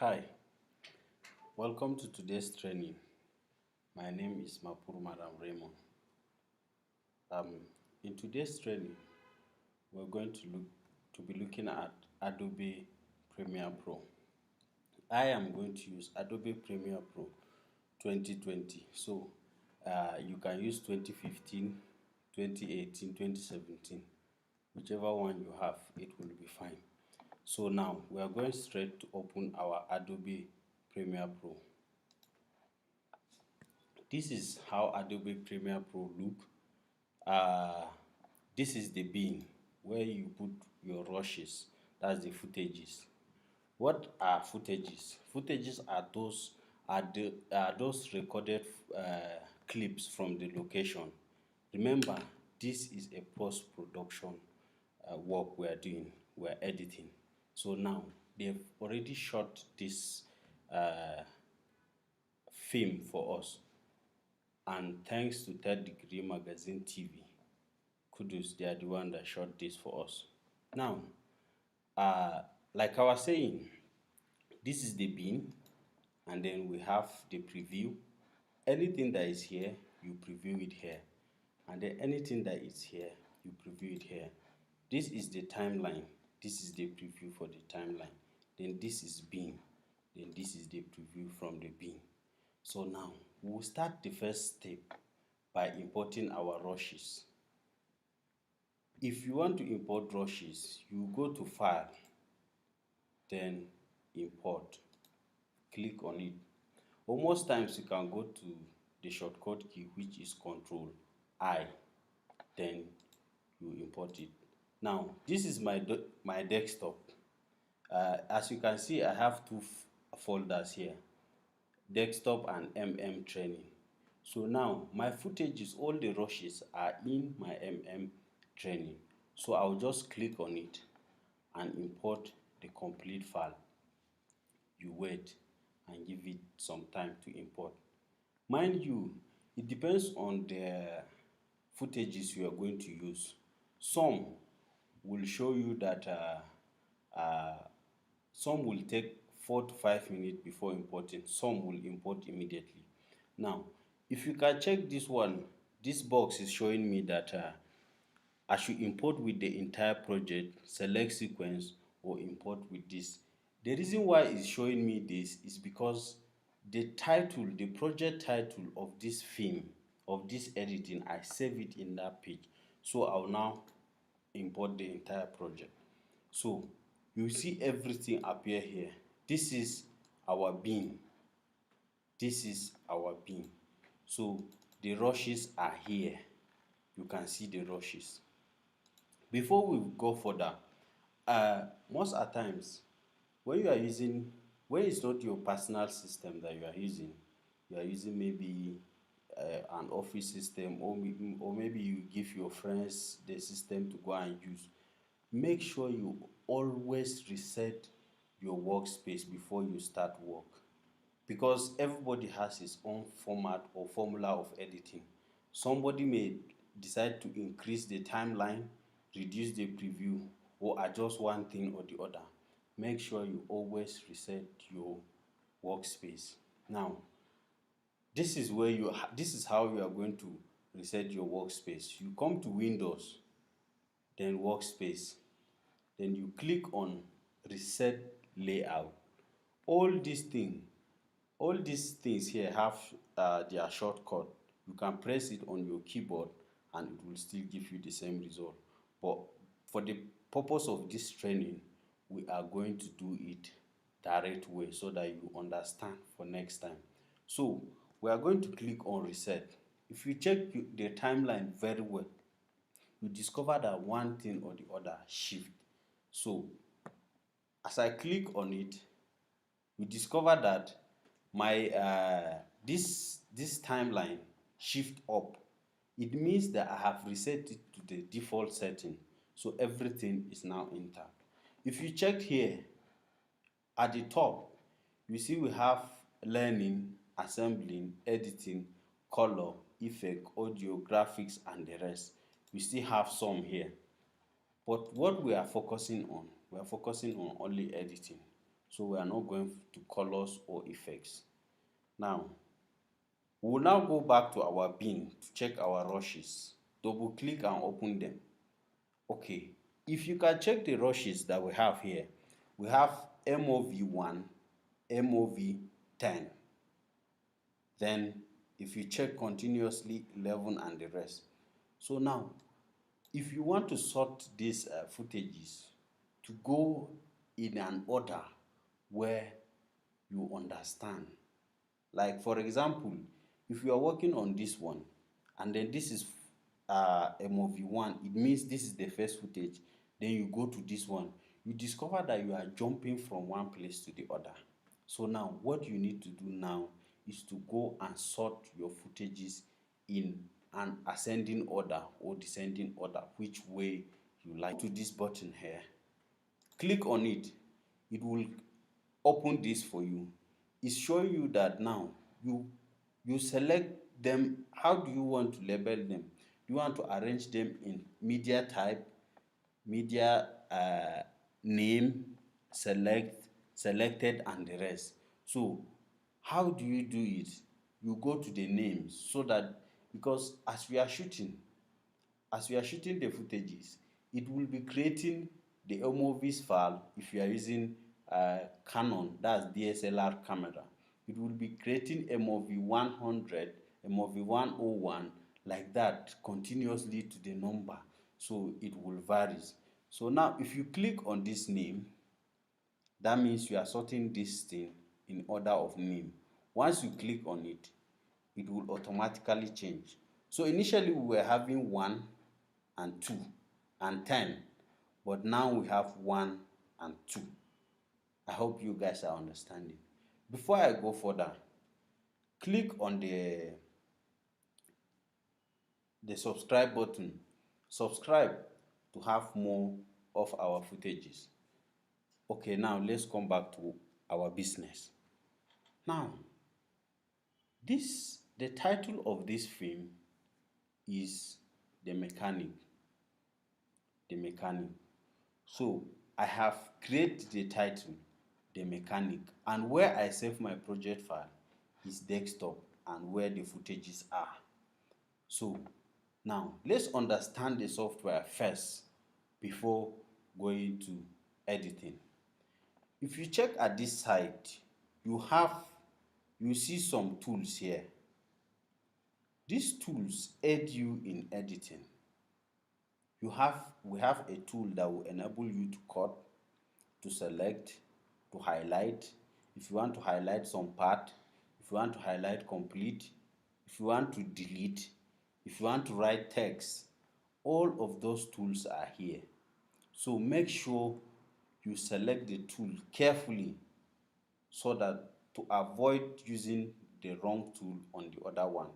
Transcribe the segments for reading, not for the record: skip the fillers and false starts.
Hi, welcome to today's training. My name is Mapur Madam Raymond. In today's training, we're going to be looking at Adobe Premiere Pro. I am going to use Adobe Premiere Pro 2020. So you can use 2015, 2018, 2017, whichever one you have, it will be fine. So now we are going straight to open our Adobe Premiere Pro. This is how Adobe Premiere Pro look. Uh, this is the bin where you put your rushes. That's the footages. What are footages? Footages are those recorded clips from the location. Remember, this is a post-production work we are doing. We are editing. So now they've already shot this uh, film for us. And thanks to Third Degree Magazine TV, kudos, they are the one that shot this for us. Now, uh, like I was saying, this is the bin, and then we have the preview. Anything that is here, you preview it here, and then anything that is here, you preview it here. This is the timeline. This is the preview for the timeline. Then this is bin. Then this is the preview from the bin. So now we'll start the first step by importing our rushes. If you want to import rushes, you go to File, then Import. Click on it. Or most times you can go to the shortcut key, which is Control I, then you import it. Now this is my desktop. As you can see, I have two folders here, desktop and training. So now my footages, all the rushes are in my training. So I'll just click on it and import the complete file. You wait and give it some time to import. Mind you, it depends on the footages you are going to use. Some will show you that some will take 4 to 5 minutes before importing. Some will import immediately. Now, if you can check this one, this box is showing me that I should import with the entire project, select sequence, or import with this. The reason why it's showing me this is because the title, the project title of this film, of this editing, I save it in that page. So I'll now import the entire project. So you see everything appear here. This is our bin. This is our bin. So the rushes are here. You can see the rushes. Before we go further, most at times when you are using, when it's not your personal system that you are using maybe an office system, or maybe you give your friends the system to go and use. Make sure you always reset your workspace before you start work, because everybody has his own format or formula of editing. Somebody may decide to increase the timeline, reduce the preview, or adjust one thing or the other. Make sure you always reset your workspace. Now, this is how you are going to reset your workspace. You come to Windows, then Workspace, then you click on Reset Layout. All these things all these things here have their shortcut. You can press it on your keyboard and it will still give you the same result. But for the purpose of this training, we are going to do it direct way so that you understand for next time. So we are going to click on reset. If you check the timeline very well, you discover that one thing or the other shift. So as I click on it, you discover that my this timeline shift up. It means that I have reset it to the default setting, so everything is now intact. If you check here at the top, you see we have learning, assembling, editing, color, effect, audio, graphics, and the rest. We still have some here, but what we are focusing on only editing. So we are not going to colors or effects. Now, we will now go back to our bin to check our rushes. Double click and open them. Okay, if you can check the rushes that we have here, we have MOV1, MOV10. Then if you check continuously, 11 and the rest. So now, if you want to sort these footages to go in an order where you understand, like for example, if you are working on this one and then this is MOV1, it means this is the first footage. Then you go to this one, you discover that you are jumping from one place to the other. So now what you need to do now is to go and sort your footages in an ascending order or descending order, which way you like. To this button here, click on it. It will open this for you. It's showing you that now you select them. How do you want to label them? Do you want to arrange them in media type, media name, select, selected and the rest? So how do you do it? You go to the names, so that, because as we are shooting the footages, it will be creating the MOVs file. If you are using Canon, that's DSLR camera, it will be creating MOV 100, MOV 101, like that continuously to the number, so it will vary. So now if you click on this name, that means you are sorting this thing in order of name. Once you click on it, it will automatically change. So initially we were having 1 and 2 and 10, but now we have 1 and 2. I hope you guys are understanding. Before I go further, click on the subscribe button. Subscribe to have more of our footages. Okay, now let's come back to our business. Now, the title of this film is The Mechanic. The Mechanic. So I have created the title, The Mechanic, and where I save my project file is desktop, and where the footages are. So now let's understand the software first before going to editing. If you check at this side, you see some tools here. These tools aid you in editing. We have a tool that will enable you to cut, to select, to highlight. If you want to highlight some part, if you want to highlight complete, if you want to delete, if you want to write text, all of those tools are here. So make sure you select the tool carefully, so that to avoid using the wrong tool on the other one.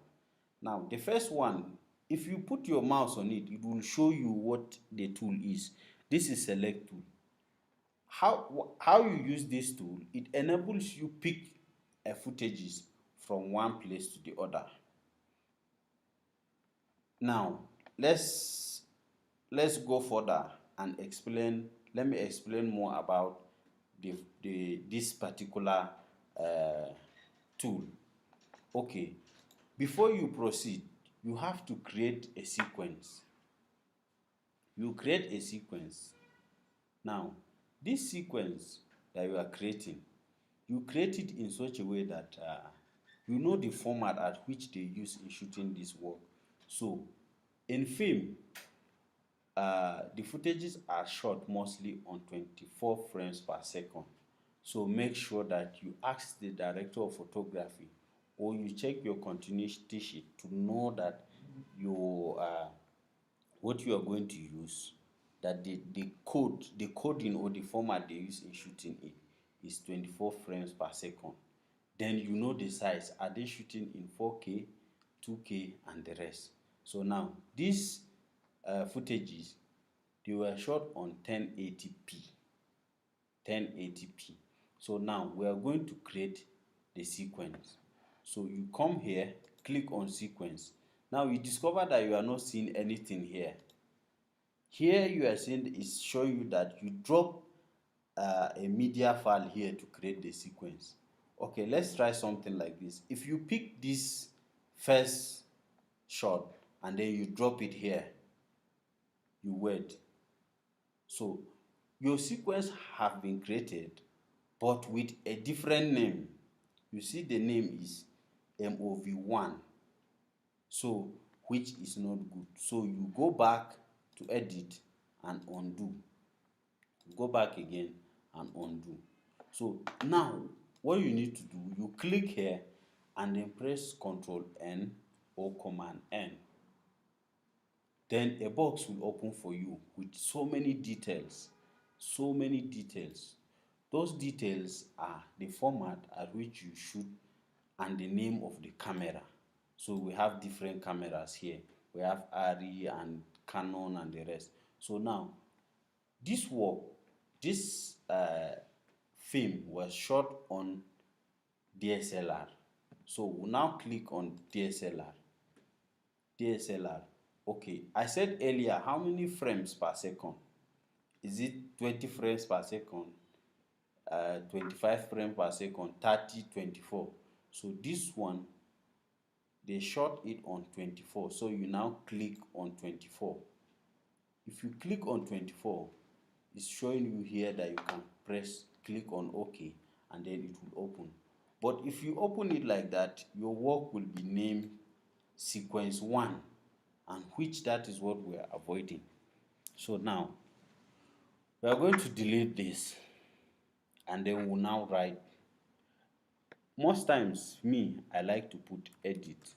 Now the first one, if you put your mouse on it, it will show you what the tool is. This is select tool. How you use this tool, it enables you pick footages from one place to the other. Now let's go further and explain. Let me explain more about this particular tool. Okay, before you proceed, you have to create a sequence. You create a sequence. Now this sequence that you are creating, you create it in such a way that you know the format at which they use in shooting this work. So in film, the footages are shot mostly on 24 frames per second. So make sure that you ask the director of photography, or you check your continuity sheet to know that your what you are going to use, that the coding or the format they use in shooting it is 24 frames per second. Then you know the size. Are they shooting in 4K, 2K and the rest? So now these footages, they were shot on 1080p. 1080p. So now we are going to create the sequence. So you come here, click on sequence. Now you discover that you are not seeing anything here. Here you are seeing is showing you that you drop a media file here to create the sequence. Okay, let's try something like this. If you pick this first shot and then you drop it here, you wait. So your sequence have been created but with a different name. You see the name is MOV1, so which is not good. So you go back to edit and undo. Go back again and undo. So now what you need to do, you click here and then press Ctrl N or Command N. Then a box will open for you with so many details, so many details. Those details are the format at which you shoot and the name of the camera. So we have different cameras here. We have ARRI and Canon and the rest. So now this work, this film was shot on DSLR. So we'll now click on DSLR. DSLR. Okay, I said earlier how many frames per second? Is it 20 frames per second? 25 frames per second, 30, 24. So this one, they shot it on 24. So you now click on 24. If you click on 24, it's showing you here that you can click on OK, and then it will open. But if you open it like that, your work will be named sequence 1, and which that is what we are avoiding. So now we are going to delete this, and then we'll now write. Most times I like to put edit,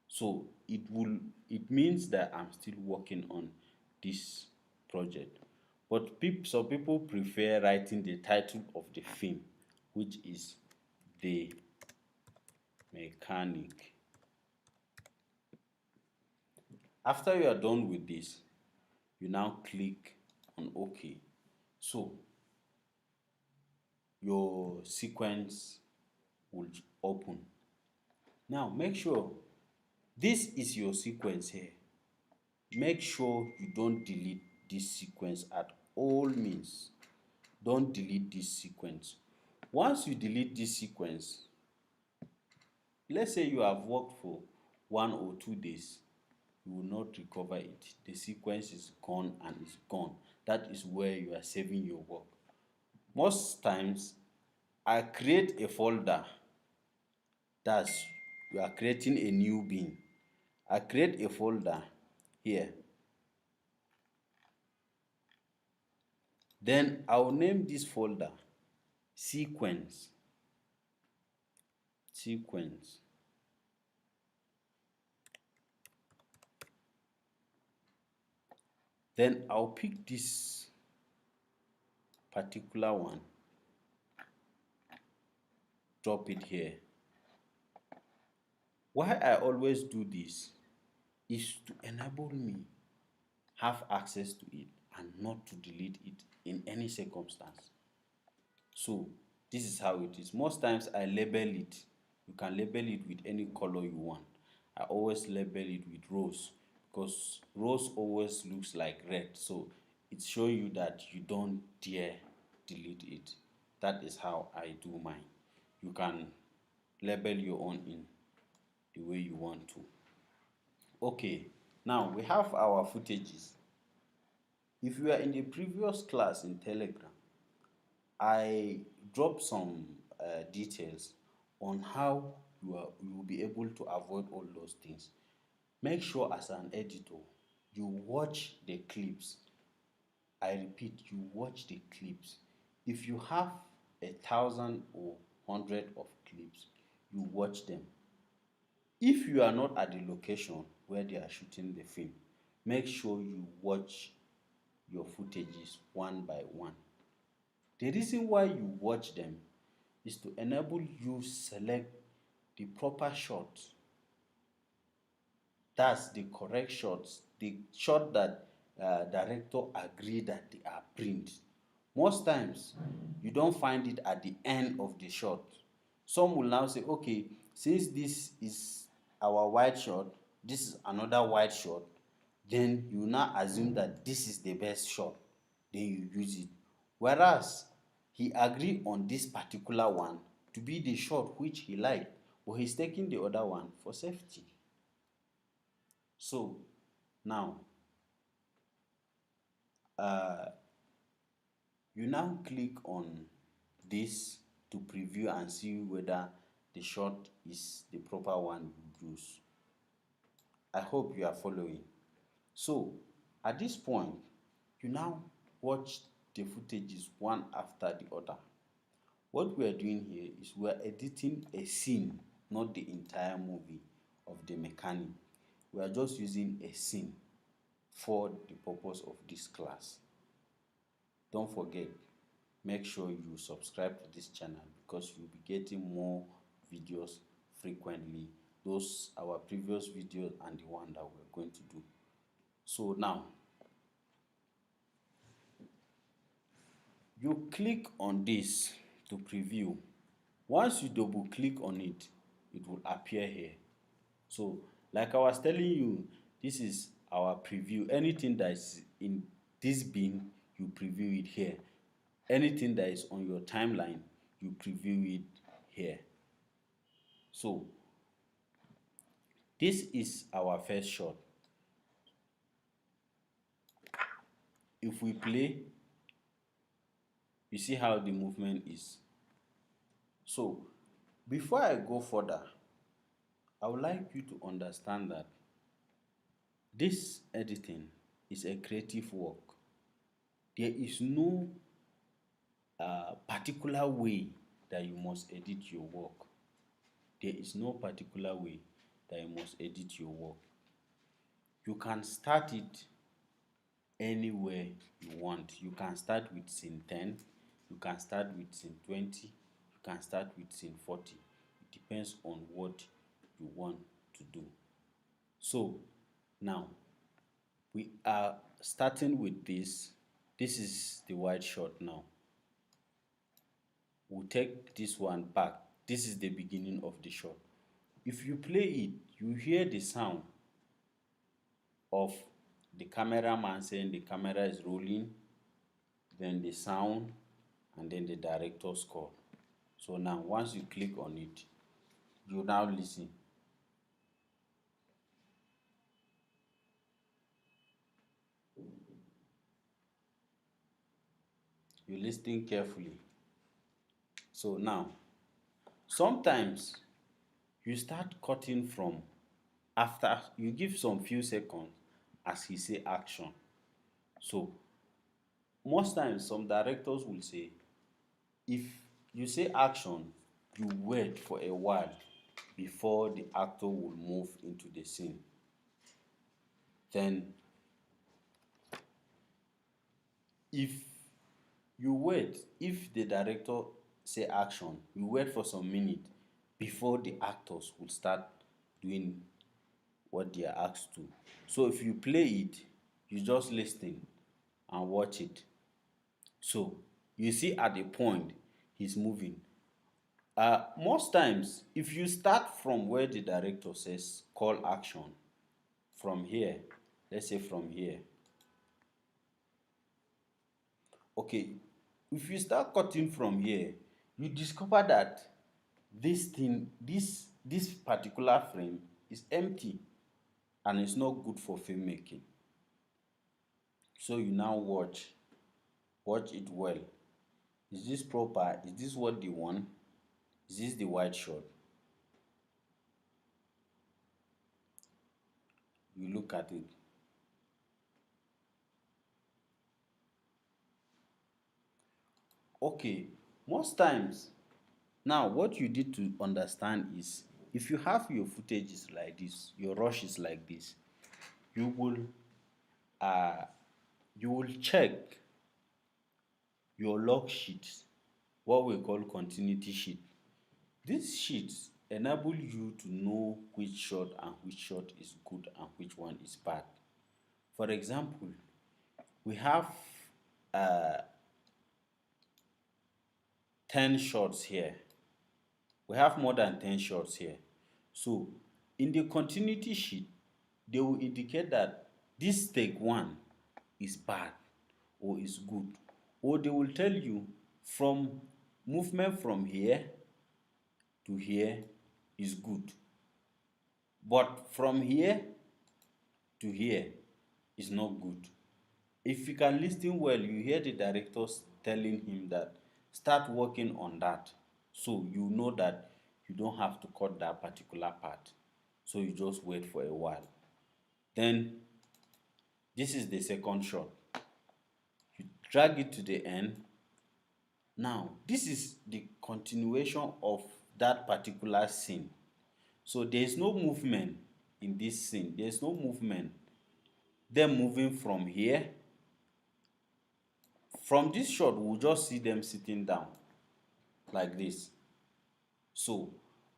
so it means that I'm still working on this project. But some people prefer writing the title of the film, which is The Mechanic. After you are done with this, you now click on OK. So your sequence will open. Now make sure this is your sequence here. Make sure you don't delete this sequence at all means. Don't delete this sequence. Once you delete this sequence, let's say you have worked for 1 or 2 days, you will not recover it. The sequence is gone and it's gone. That is where you are saving your work. Most times I create a folder. That's, you are creating a new bin. I create a folder here. Then I'll name this folder sequence. Then I'll pick this particular one, drop it here. Why I always do this is to enable me have access to it and not to delete it in any circumstance. So this is how it is. Most times I label it. You can label it with any color you want. I always label it with rose, because rose always looks like red. So it's showing you that you don't dare delete it. That is how I do mine. You can label your own in the way you want to. Okay, now we have our footages. If you are in the previous class in Telegram, I dropped some details on how you will be able to avoid all those things. Make sure as an editor, you watch the clips. I repeat, you watch the clips. If you have 1,000 or 100 of clips, you watch them. If you are not at the location where they are shooting the film, make sure you watch your footages one by one. The reason why you watch them is to enable you select the proper shot. That's the correct shots, the shot that director agree that they are print. Most times you don't find it at the end of the shot. Some will now say, okay, since this is our wide shot, this is another wide shot, then you now assume that this is the best shot, then you use it. Whereas he agreed on this particular one to be the shot which he liked, but he's taking the other one for safety. So now, uh, you now click on this to preview and see whether the shot is the proper one you use. I hope you are following. So at this point, you now watch the footages one after the other. What we are doing here is we are editing a scene, not the entire movie of the mechanic. We are just using a scene for the purpose of this class. Don't forget, make sure you subscribe to this channel because you'll be getting more videos frequently. Those our previous videos and the one that we're going to do. So now, you click on this to preview. Once you double click on it, it will appear here. So like I was telling you, this is our preview. Anything that is in this bin, you preview it here. Anything that is on your timeline, you preview it here. So this is our first shot. If we play, you see how the movement is. So before I go further, I would like you to understand that this editing is a creative work. There is no particular way that you must edit your work. There is no particular way that you must edit your work. You can start it anywhere you want. You can start with scene 10, you can start with scene 20, you can start with scene 40. It depends on what you want to do. So now we are starting with this. This is the wide shot now. We'll take this one back. This is the beginning of the shot. If you play it, you hear the sound of the cameraman saying the camera is rolling, then the sound, and then the director's call. So now once you click on it, you now listen. You listen carefully. So now, sometimes you start cutting from after you give some few seconds as he say action. So most times some directors will say, if you say action, you wait for a while before the actor will move into the scene. Then if you wait, if the director say action, you wait for some minutes before the actors will start doing what they are asked to. So if you play it, you just listen and watch it. So you see at the point he's moving. Most times, if you start from where the director says call action, from here, let's say from here, okay, if you start cutting from here, you discover that this thing, this particular frame is empty and it's not good for filmmaking. So you now watch it well. Is this proper? Is this what they want? Is this the wide shot? You look at it. Okay, most times, now what you need to understand is if you have your footages like this, your rush is like this, you will uh you will check your log sheets, what we call continuity sheet. These sheets enable you to know which shot and which shot is good and which one is bad. For example, we have uh, 10 shots here. We have more than 10 shots here. So in the continuity sheet, they will indicate that this take one is bad or is good. or they will tell you from movement from here to here is good, but from here to here is not good. If you can listen well, you hear the directors telling him that start working on that. So you know that you don't have to cut that particular part. So you just wait for a while. Then this is the second shot. You drag it to the end. Now, this is the continuation of that particular scene. So there is no movement in this scene. There is no movement. Them moving from here. From this shot, we'll just see them sitting down like this. So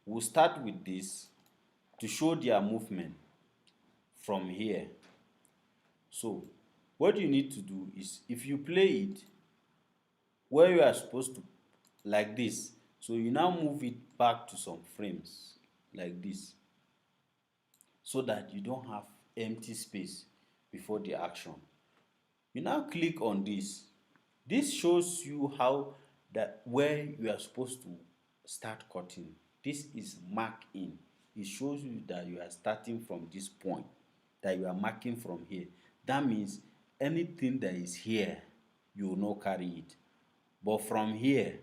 we'll start with this to show their movement from here. So what you need to do is, if you play it where you are supposed to, like this, so you now move it back to some frames like this, so that you don't have empty space before the action. You now click on this. This shows you how, that where you are supposed to start cutting. This is mark in. It shows you that you are starting from this point, that you are marking from here. That means anything that is here, you will not carry it. But from here,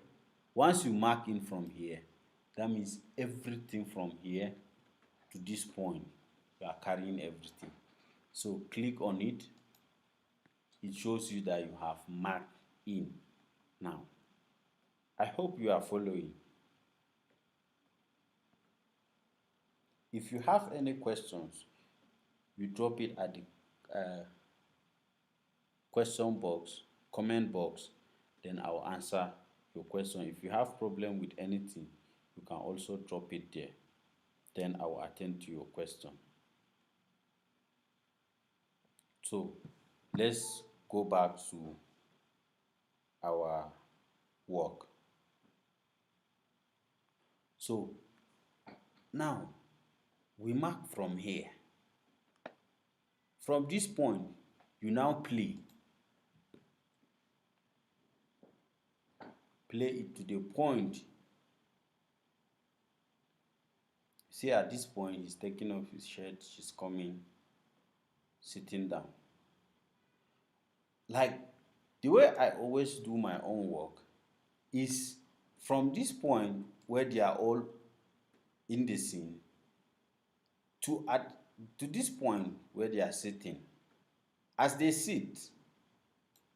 once you mark in from here, that means everything from here to this point, you are carrying everything. So click on it. It shows you that you have marked in. Now, I hope you are following. If you have any questions, you drop it at the question box, comment box, then I'll answer your question. If you have problem with anything, you can also drop it there, then I will attend to your question. So let's go back to our work. So now we mark from here. From this point, you now play it to the point. See, at this point he's taking off his shirt, she's coming, sitting down. Like the way I always do my own work is from this point where they are all in the scene to this point where they are sitting. As they sit,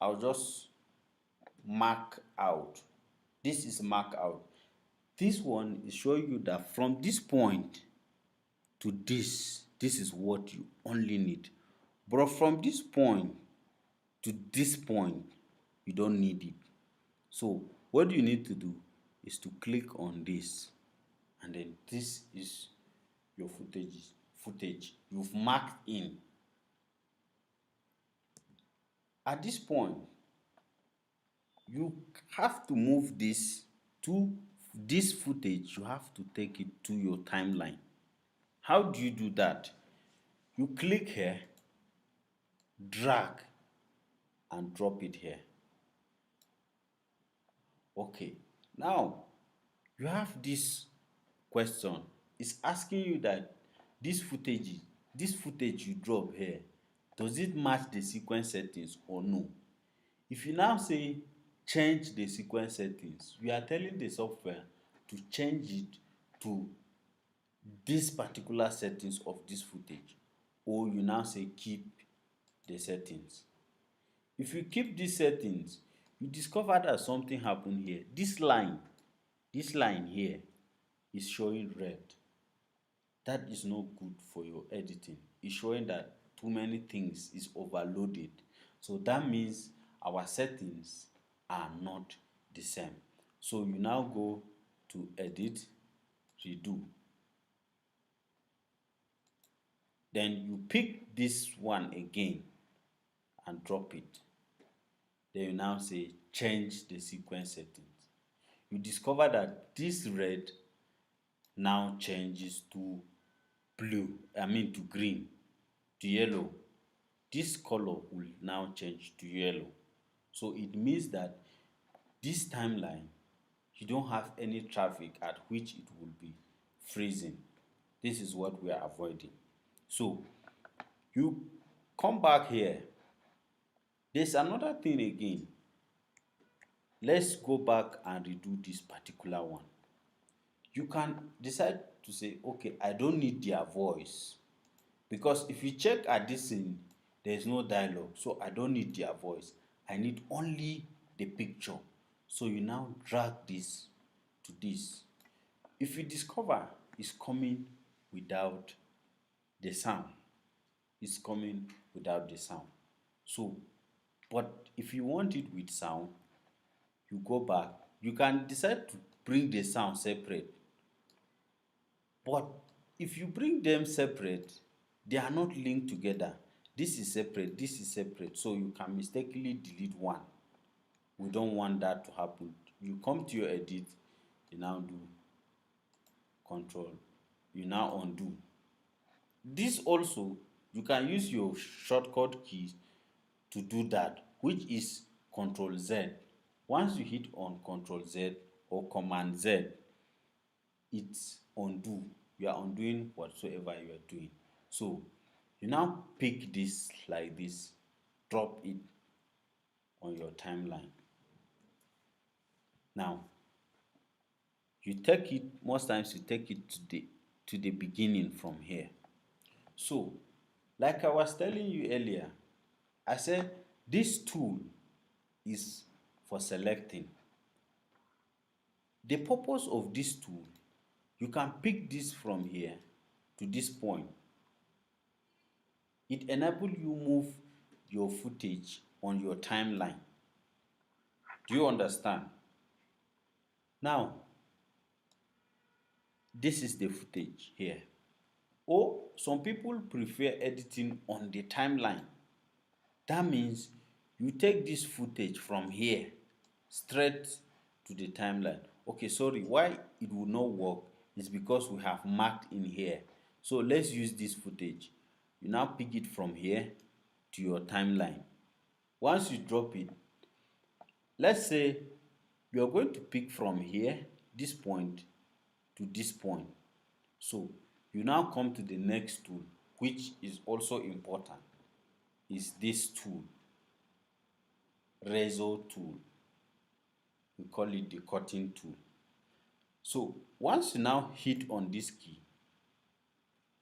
I'll just mark out. This is mark out. This one is showing you that from this point to this is what you only need. But from this point to this point, you don't need it. So what you need to do is to click on this, and then this is your footage you've marked in. At this point, you have to move this to this footage. You have to take it to your timeline. How do you do that? You click here, drag, and drop it here. Okay, now you have this question. It's asking you that this footage you drop here, does it match the sequence settings or no? If you now say change the sequence settings, you are telling the software to change it to this particular settings of this footage, or you now say keep the settings. If you keep these settings, you discover that something happened here. This line here is showing red. That is not good for your editing. It's showing that too many things is overloaded. So that means our settings are not the same. So you now go to edit, redo. Then you pick this one again and drop it. Then you now say change the sequence settings. You discover that this red now changes to blue, to green, to yellow. This color will now change to yellow. So it means that this timeline, you don't have any traffic at which it will be freezing. This is what we are avoiding. So you come back here. There's another thing again. Let's go back and redo this particular one. You can decide to say, okay, I don't need their voice, because if you check at this thing, there is no dialogue, so I don't need their voice. I need only the picture. So you now drag this to this. If you discover it's coming without the sound, it's coming without the sound. So, but if you want it with sound, you go back. You can decide to bring the sound separate. But if you bring them separate, they are not linked together. This is separate, this is separate. So you can mistakenly delete one. We don't want that to happen. You come to your edit, you now do control, you now undo. This also, you can use your shortcut keys to do that, which is Control Z. Once you hit on Control Z or Command Z, it's undo. You are undoing whatsoever you are doing. So you now pick this like this, drop it on your timeline. Now you take it, most times you take it to the beginning from here. So like I was telling you earlier, I said this tool is for selecting. The purpose of this tool, you can pick this from here to this point. It enables you move your footage on your timeline. Do you understand? Now, this is the footage here. Or some people prefer editing on the timeline. That means you take this footage from here straight to the timeline. Okay, sorry, why it will not work is because we have marked in here. So let's use this footage. You now pick it from here to your timeline. Once you drop it, let's say you are going to pick from here, this point to this point. So you now come to the next tool, which is also important, is this tool, razor tool. We call it the cutting tool. So once you now hit on this key,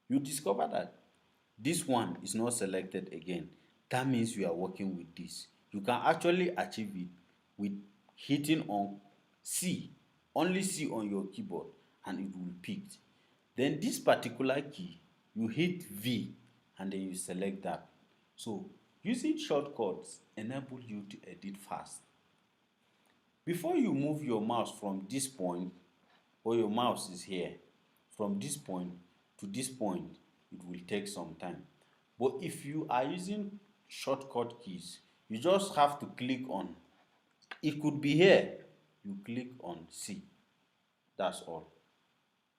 you discover that this one is not selected again. That means you are working with this. You can actually achieve it with hitting on C, only C on your keyboard, and it will pick. Then this particular key, you hit V and then you select that. So using shortcuts enable you to edit fast. Before you move your mouse from this point, or your mouse is here, from this point to this point, it will take some time. But if you are using shortcut keys, you just have to click on, it could be here, you click on C. That's all.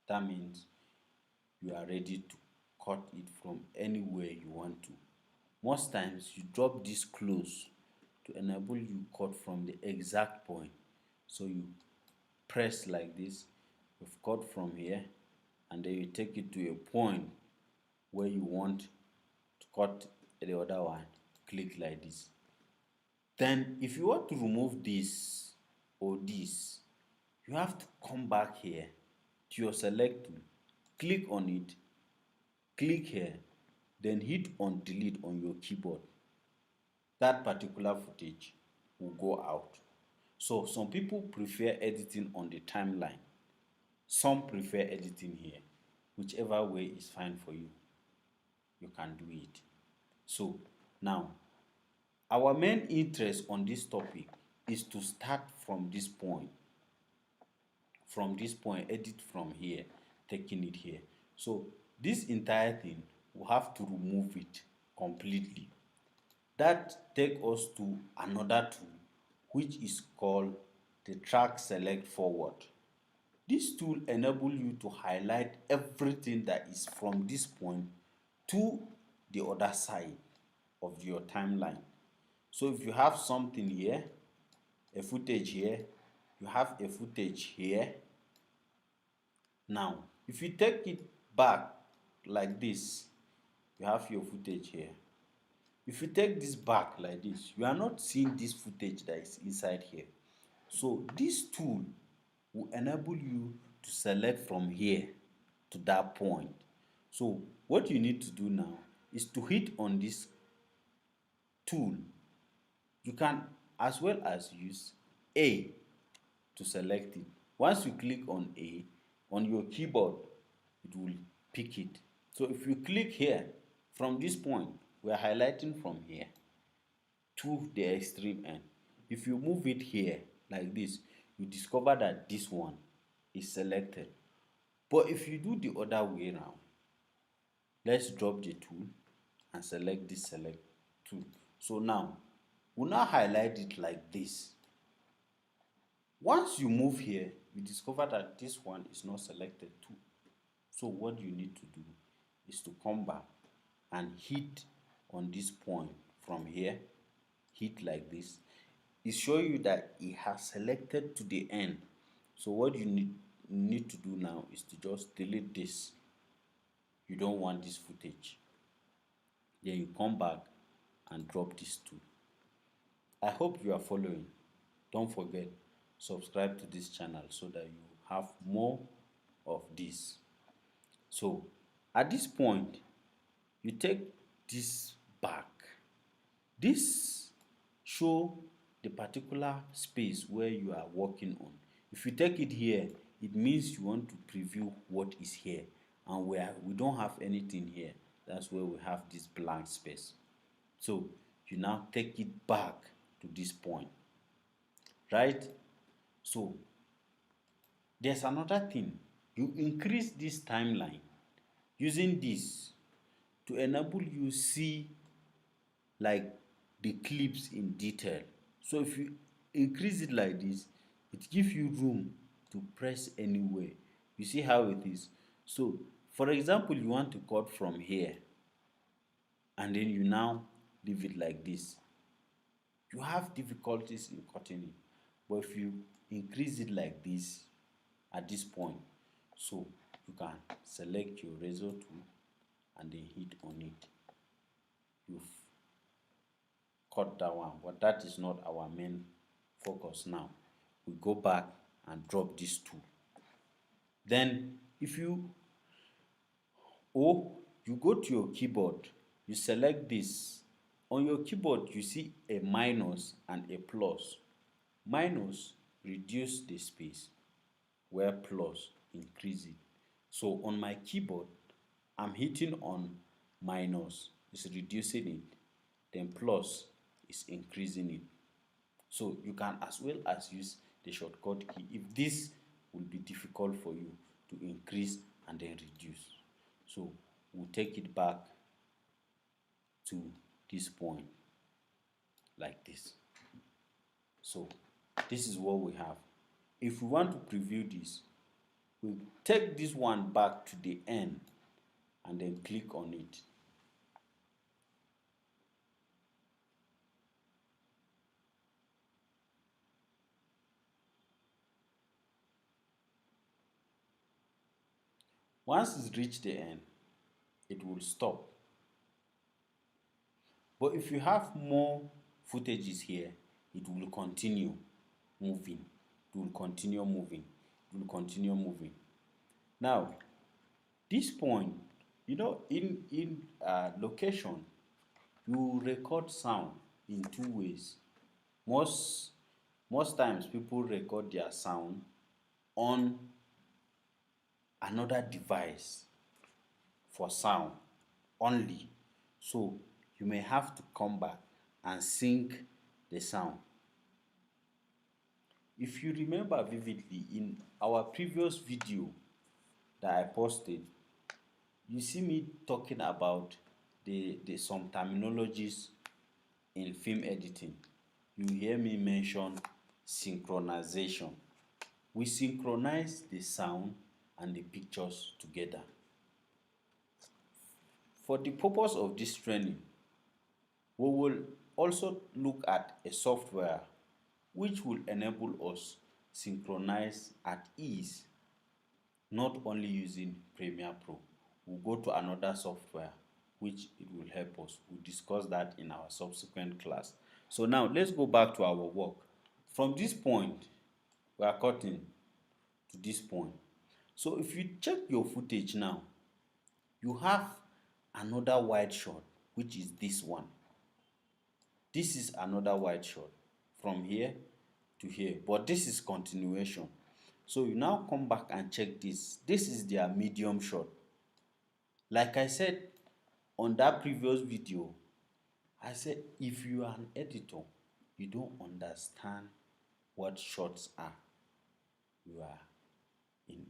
That means you are ready to cut it from anywhere you want to. Most times you drop this close to enable you cut from the exact point. So you press like this, you've cut from here, and then you take it to a point where you want to cut the other one, click like this. Then if you want to remove this or this, you have to come back here to your select tool, click on it, click here, then hit on delete on your keyboard. That particular footage will go out. So some people prefer editing on the timeline. Some prefer editing here. Whichever way is fine for you, you can do it. So now, our main interest on this topic is to start from this point. From this point, edit from here, taking it here. So this entire thing, we have to remove it completely. That takes us to another tool, which is called the track select forward. This tool enables you to highlight everything that is from this point to the other side of your timeline. So if you have something here, a footage here, you have a footage here. Now, if you take it back like this, you have your footage here. If you take this back like this, you are not seeing this footage that is inside here. So this tool will enable you to select from here to that point. So what you need to do now is to hit on this tool. You can as well as use A to select it. Once you click on A on your keyboard, it will pick it. So if you click here from this point, we are highlighting from here to the extreme end. If you move it here like this, you discover that this one is selected. But if you do the other way around, let's drop the tool and select this select tool. So now we'll now highlight it like this. Once you move here, you discover that this one is not selected too. So what you need to do is to come back and hit on this point from here, hit like this. It shows you that it has selected to the end. So what you need to do now is to just delete this. You don't want this footage. Then you come back and drop this tool. I hope you are following. Don't forget, subscribe to this channel so that you have more of this. So at this point, you take this back. This show the particular space where you are working on. If you take it here, it means you want to preview what is here, and we don't have anything here. That's where we have this blank space. So you now take it back to this point, right? So there's another thing. You increase this timeline using this to enable you see like the clips in detail. So if you increase it like this, it gives you room to press anywhere. You see how it is? So for example, you want to cut from here and then you now leave it like this. You have difficulties in cutting it, but if you increase it like this at this point, so you can select your razor tool and then hit on it. You've cut that one, but that is not our main focus now. We go back and drop this tool. Then if you you go to your keyboard, you select this. On your keyboard you see a minus and a plus. Minus reduce the space, where plus increase it. So on my keyboard, I'm hitting on minus, is reducing it, then plus is increasing it. So you can as well as use the shortcut key if this will be difficult for you to increase and then reduce. So we'll take it back to this point like this. So this is what we have. If we want to preview this, we take this one back to the end and then click on it. Once it's reached the end, it will stop. But if you have more footages here, it will continue moving. It will continue moving. It will continue moving. Now, this point, in location, you record sound in two ways. Most times people record their sound on another device for sound only. So you may have to come back and sync the sound. If you remember vividly, in our previous video that I posted, you see me talking about the some terminologies in film editing. You hear me mention synchronization. We synchronize the sound and the pictures together. For the purpose of this training, we will also look at a software which will enable us synchronize at ease, not only using Premiere Pro. We'll go to another software which it will help us. We'll discuss that in our subsequent class. So now let's go back to our work. From this point, we are cutting to this point. So if you check your footage now, you have another wide shot, which is this one. This is another wide shot from here to here, but this is continuation. So you now come back and check this. This is their medium shot. Like I said on that previous video, I said if you are an editor, you don't understand what shots are, you are in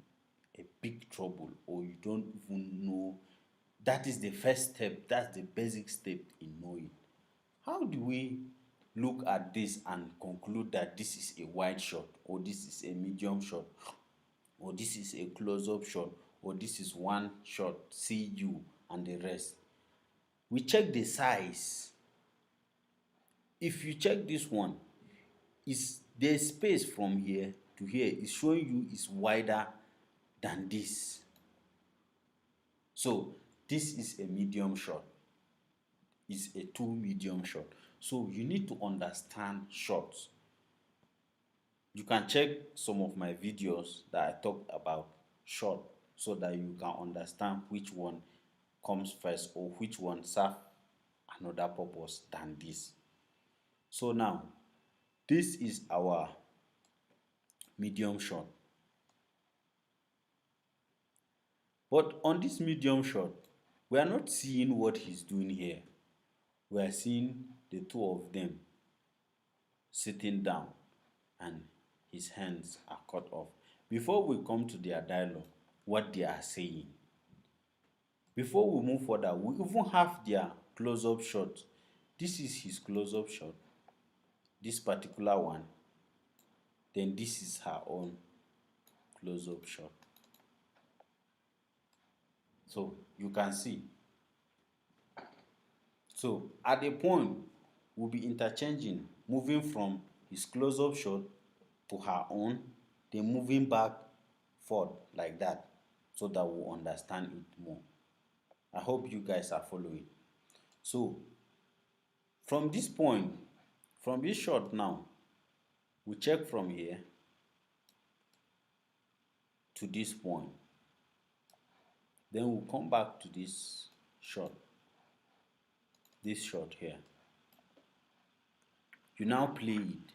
a big trouble, or you don't even know. That is the first step, that's the basic step in knowing. How do we look at this and conclude that this is a wide shot, or this is a medium shot, or this is a close-up shot, or this is one shot, see you and the rest? We check the size. If you check this one, is the space from here to here is showing you is wider than this. So this is a medium shot. It's a two medium shot. So you need to understand shots. You can check some of my videos that I talked about shot, so that you can understand which one comes first, or which one serves another purpose than this. So now this is our medium shot. But on this medium shot, we are not seeing what he's doing here. We are seeing the two of them sitting down and his hands are cut off. Before we come to their dialogue, what they are saying, before we move further, we even have their close-up shot. This is his close-up shot, this particular one. Then this is her own close-up shot. So you can see. So at a point, we'll be interchanging, moving from his close-up shot to her own, then moving back forward like that, so that we'll understand it more. I hope you guys are following. So from this point, from this shot now, we check from here to this point. Then we'll come back to this shot here. You now play it.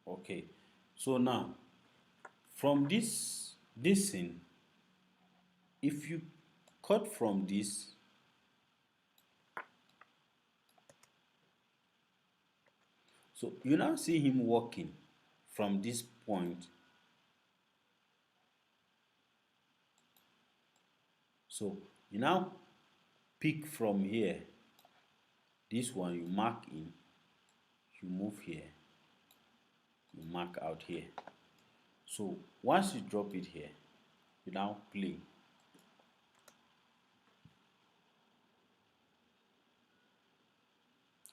Okay, so now from this scene, if you cut from this, so you now see him walking from this point. So you now pick from here, this one you mark in, you move here, you mark out here. So once you drop it here, you now play.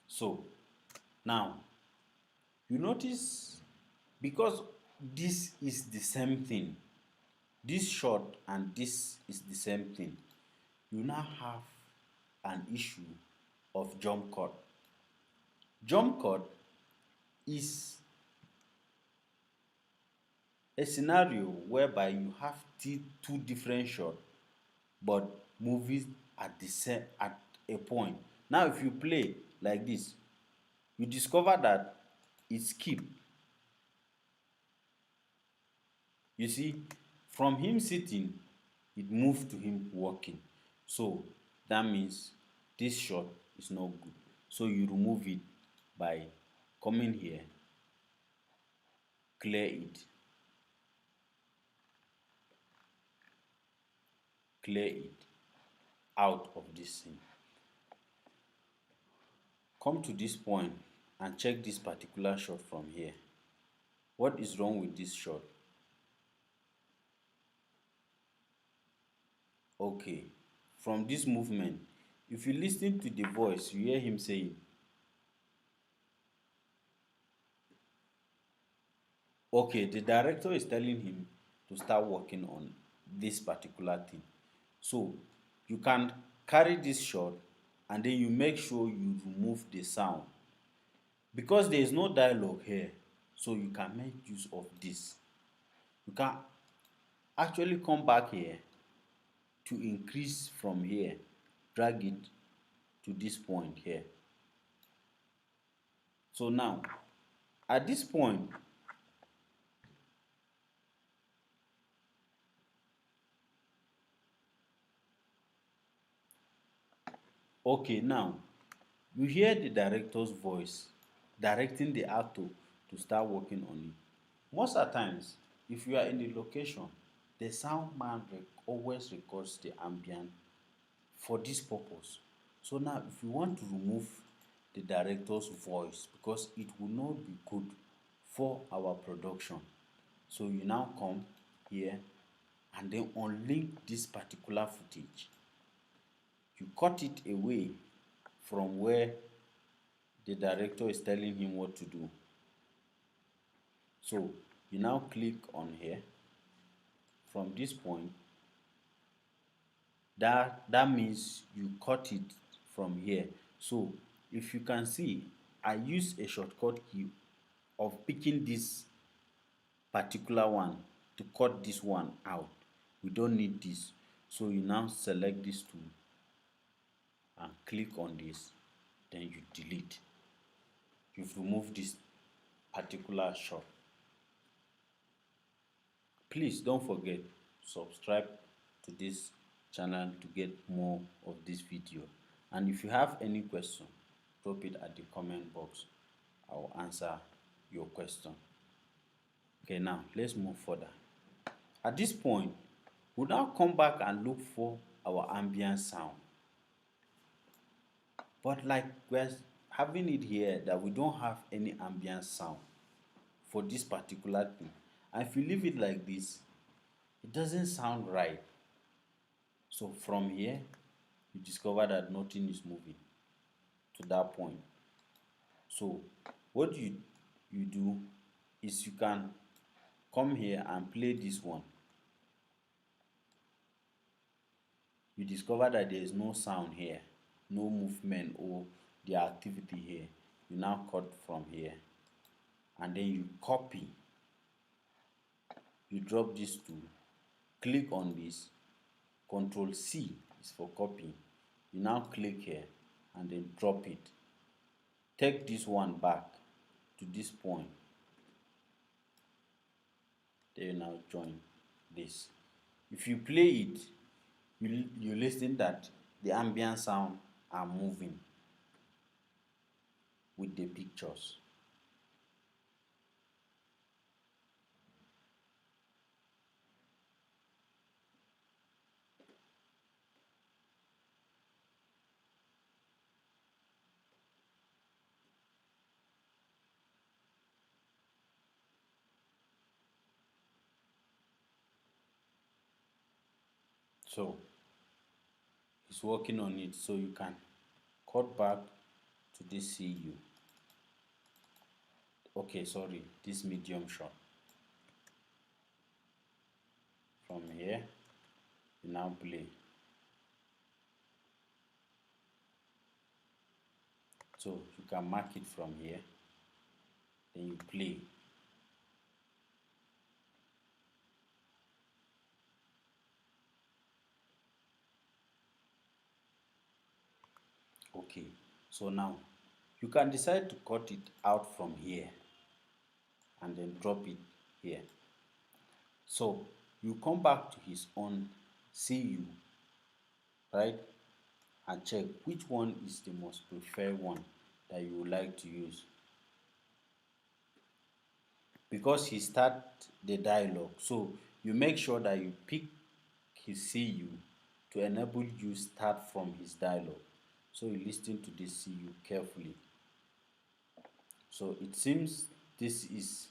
So now you notice, because this is the same thing, this shot and this is the same thing, you now have an issue of jump cut. Jump cut is a scenario whereby you have two different shots but movies at the same at a point. Now if you play like this, you discover that it skip. You see, from him sitting, it moved to him walking. So that means this shot is not good. So you remove it by coming here, clear it, clear it out of this scene. Come to this point and check this particular shot from here. What is wrong with this shot? Okay, from this movement, if you listen to the voice, you hear him saying, okay, the director is telling him to start working on this particular thing. So you can carry this shot and then you make sure you remove the sound. Because there is no dialogue here, so you can make use of this. You can actually come back here to increase from here, drag it to this point here. So now, at this point, okay, now you hear the director's voice directing the actor to start working on it. Most of the times, if you are in the location, the sound man always records the ambient for this purpose. So now, if you want to remove the director's voice because it will not be good for our production, so you now come here and then unlink this particular footage. You cut it away from where the director is telling him what to do. So you now click on here. From this point, that means you cut it from here. So if you can see, I use a shortcut key of picking this particular one to cut this one out. We don't need this. So you now select this tool and click on this, then you delete. You've removed this particular shot. Please don't forget, subscribe to this channel to get more of this video. And if you have any question, drop it at the comment box. I will answer your question. Okay, now let's move further. At this point, we'll now come back and look for our ambient sound. But like we're having it here that we don't have any ambient sound for this particular thing. And if you leave it like this, it doesn't sound right. So from here, you discover that nothing is moving to that point. So what you do is you can come here and play this one. You discover that there is no sound here, no movement or the activity here. You now cut from here and then you copy. You drop this tool, click on this, Control C is for copy. You now click here and then drop it. Take this one back to this point. Then you now join this. If you play it, you listen that the ambient sound are moving with the pictures. So it's working on it, so you can cut back to this CU. Okay, sorry, this medium shot. From here, you now play. So you can mark it from here, then you play. Okay, so now you can decide to cut it out from here and then drop it here. So you come back to his own CU, right, and check which one is the most preferred one that you would like to use. because he start the dialogue. So you make sure that you pick his CU to enable you start from his dialogue. So you listen to this CU carefully. So it seems this is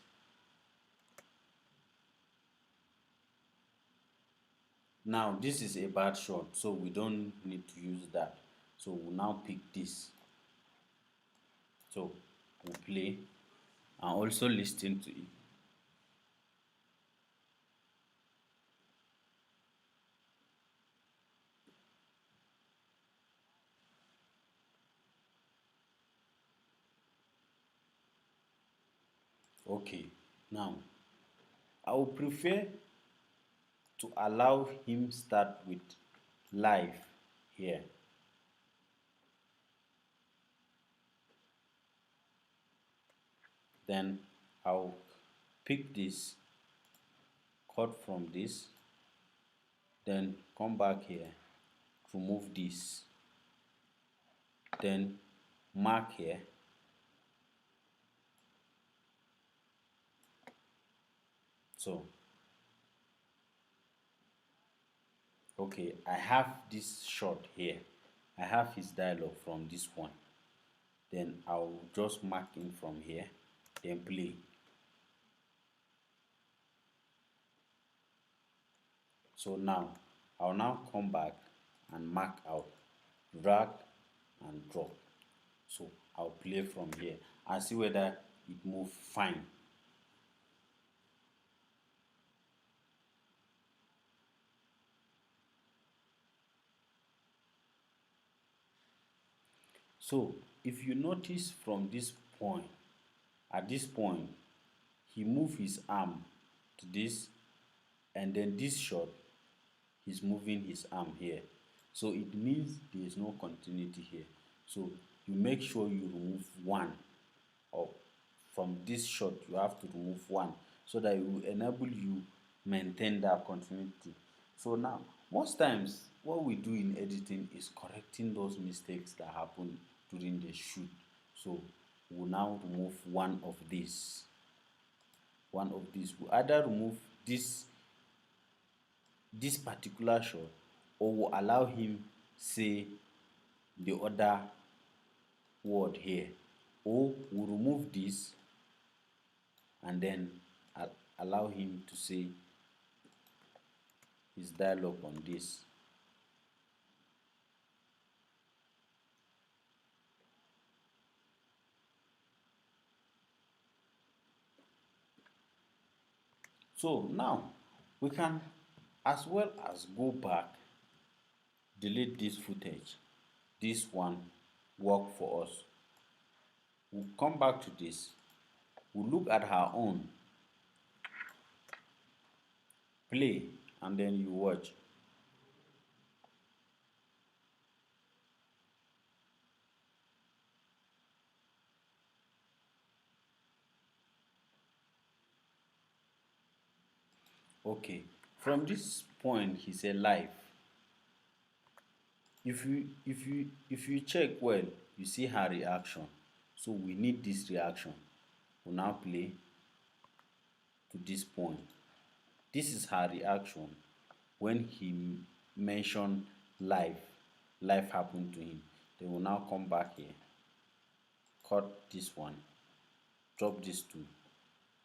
now this is a bad shot, so we don't need to use that. So we'll now pick this. So we'll play and also listen to it. Okay, now I would prefer to allow him start with live here. Then I'll pick this, cut from this, then come back here, remove this, then mark here. So okay, I have this shot here. I have his dialogue from this one. Then I'll just mark in from here, then play. So now I'll now come back and mark out, drag and drop. So I'll play from here and see whether it moves fine. So if you notice from this point, at this point, he moved his arm to this, and then this shot, he's moving his arm here. So it means there is no continuity here. So you make sure you remove one, or from this shot you have to remove one, so that it will enable you maintain that continuity. So now most times what we do in editing is correcting those mistakes that happen during the shoot. So we'll now remove one of these. We either remove this particular shot, or will allow him say the other word here, or we remove this and then allow him to say his dialogue on this. So now we can as well as go back, delete this footage. This one work for us. We'll come back to this. We'll look at her own, play, and then you watch. Okay, from this point he said live. If you check well, you see her reaction. So we need this reaction. We'll now play to this point. This is her reaction when he mentioned life happened to him. Then we'll now come back here, cut this one, drop this two.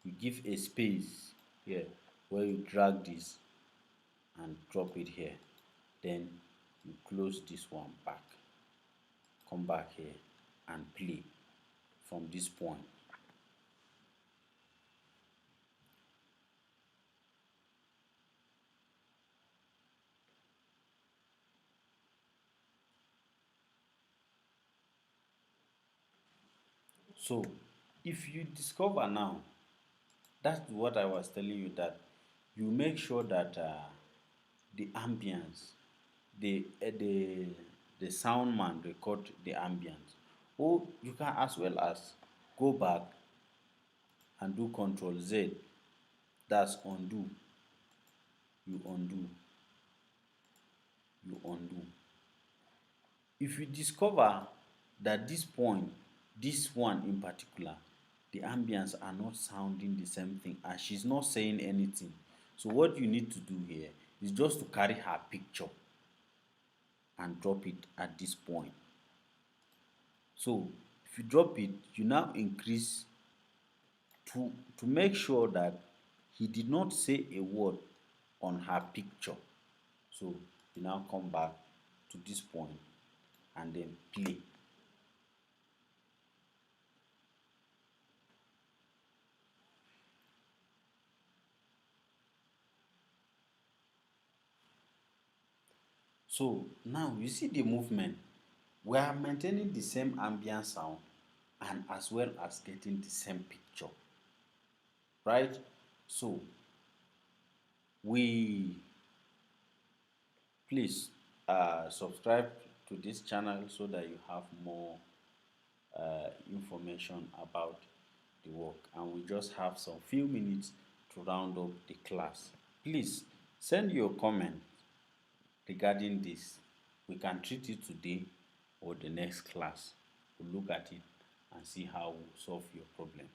You give a space here where you drag this and drop it here. Then you close this one back, come back here and play from this point. So if you discover now, that's what I was telling you, that you make sure that the ambience, the sound man record the ambience, or you can as well as go back and do Control Z, that's undo. You undo, you undo. If you discover that this point, this one in particular, the ambience are not sounding the same thing and she's not saying anything. So what you need to do here is just to carry her picture and drop it at this point. So if you drop it, you now increase to make sure that he did not say a word on her picture. So you now come back to this point and then play. So now you see the movement. We are maintaining the same ambient sound and as well as getting the same picture, right? So we please subscribe to this channel so that you have more information about the work, and we just have some few minutes to round up the class. Please send your comment regarding this. We can treat it today or the next class. We'll look at it and see how we solve your problem.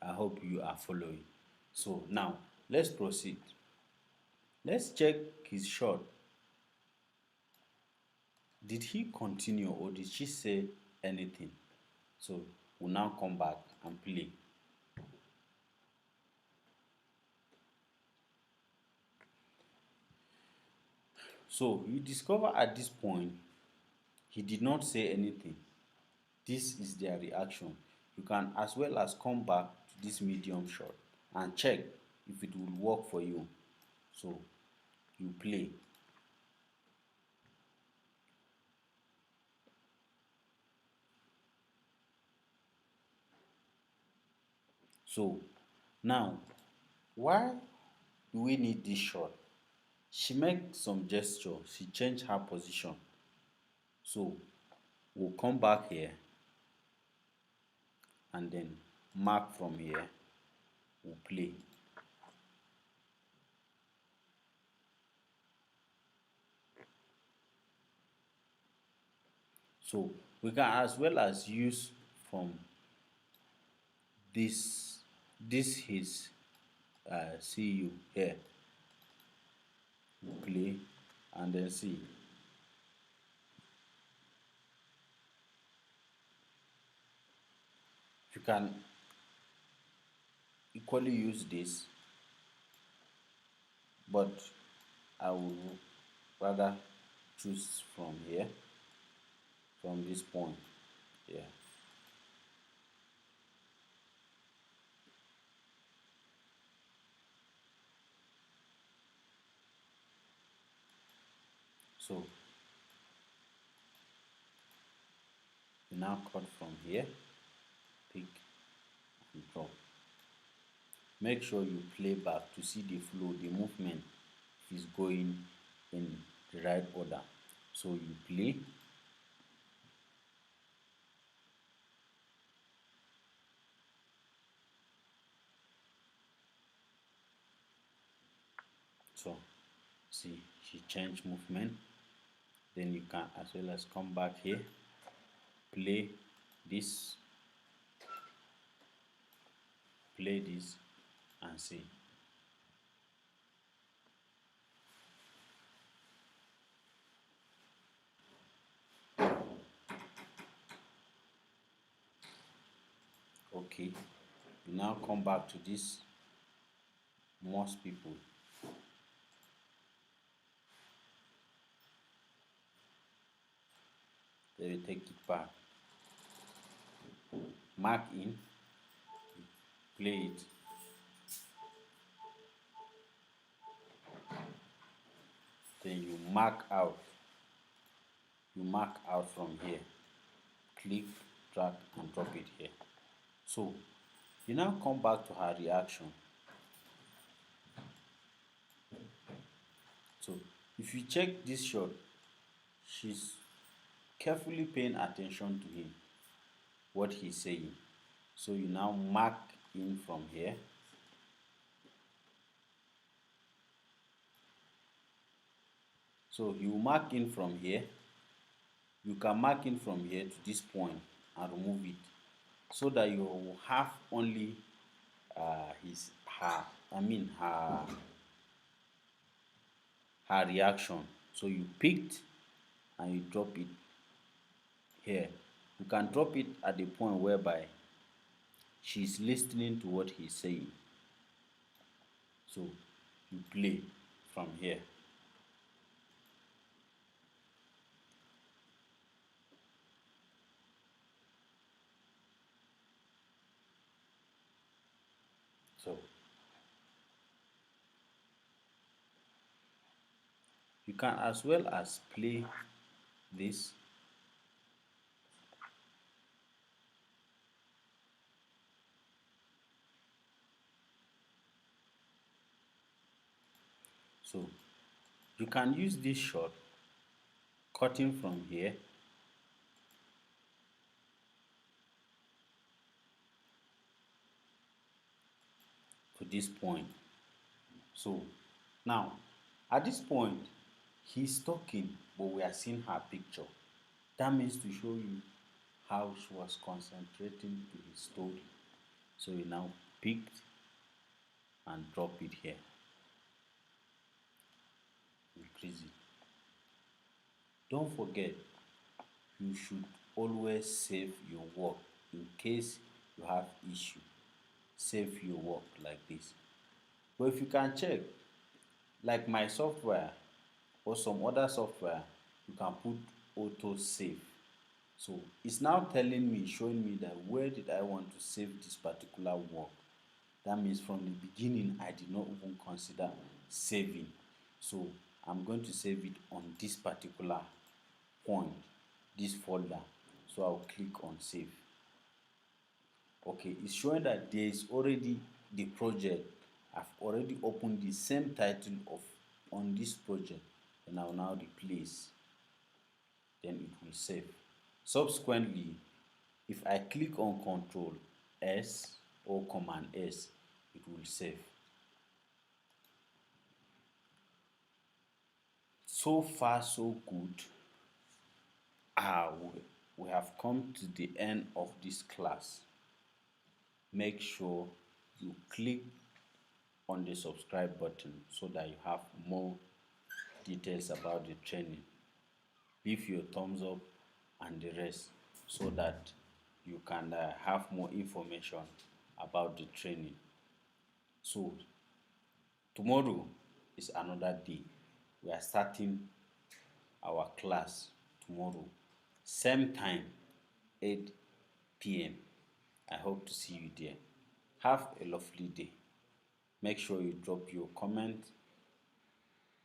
I hope you are following. So now let's proceed. Let's check his shot. Did he continue or did she say anything? So we'll now come back and play. So you discover at this point he did not say anything. This is their reaction. You can as well as come back to this medium shot and check if it will work for you. So you play. So now, why do we need this shot? She made some gesture, she changed her position. So we'll come back here and then mark from here, we'll play. So we can as well as use from this his see you here, we'll play and then see. You can equally use this, but I will rather choose from here, from this point here. So you now cut from here, pick and drop. Make sure you play back to see the flow, the movement is going in the right order. So you play. So see, she changed movement. Then you can as well as come back here, play this, play this and see. Okay, you now come back to this most people. They will take it back, mark in, play it. Then you mark out. You mark out from here. Click, drag and drop it here. So you now come back to her reaction. So if you check this shot, she's carefully paying attention to him, what he's saying. So you now mark in from here. So you mark in from here. You can mark in from here to this point and remove it. so that you will have only his her I mean her reaction. So you picked and you drop it here. You can drop it at the point whereby she's listening to what he's saying. So you play from here. So you can as well as play this. So you can use this shot cutting from here to this point. So now at this point he's talking but we are seeing her picture. That means to show you how she was concentrating to his story. So we now picked and drop it here. Increase it. Don't forget, you should always save your work in case you have issue. Save your work like this. But if you can check, like my software or some other software, you can put auto save. So it's now telling me, showing me that where did I want to save this particular work. That means from the beginning I did not even consider saving. So I'm going to save it on this particular point, this folder. So I'll click on save. Okay, it's showing that there is already the project. I've already opened the same title of on this project, and I'll now replace, then it will save. Subsequently, if I click on Control S or Command S, it will save. So far so good. We have come to the end of this class. Make sure you click on the subscribe button so that you have more details about the training. Leave your thumbs up and the rest so that you can have more information about the training. So tomorrow is another day. We are starting our class tomorrow, same time, 8 p.m. I hope to see you there. Have a lovely day. Make sure you drop your comment,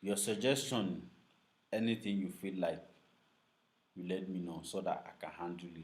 your suggestion, anything you feel like, you let me know so that I can handle it.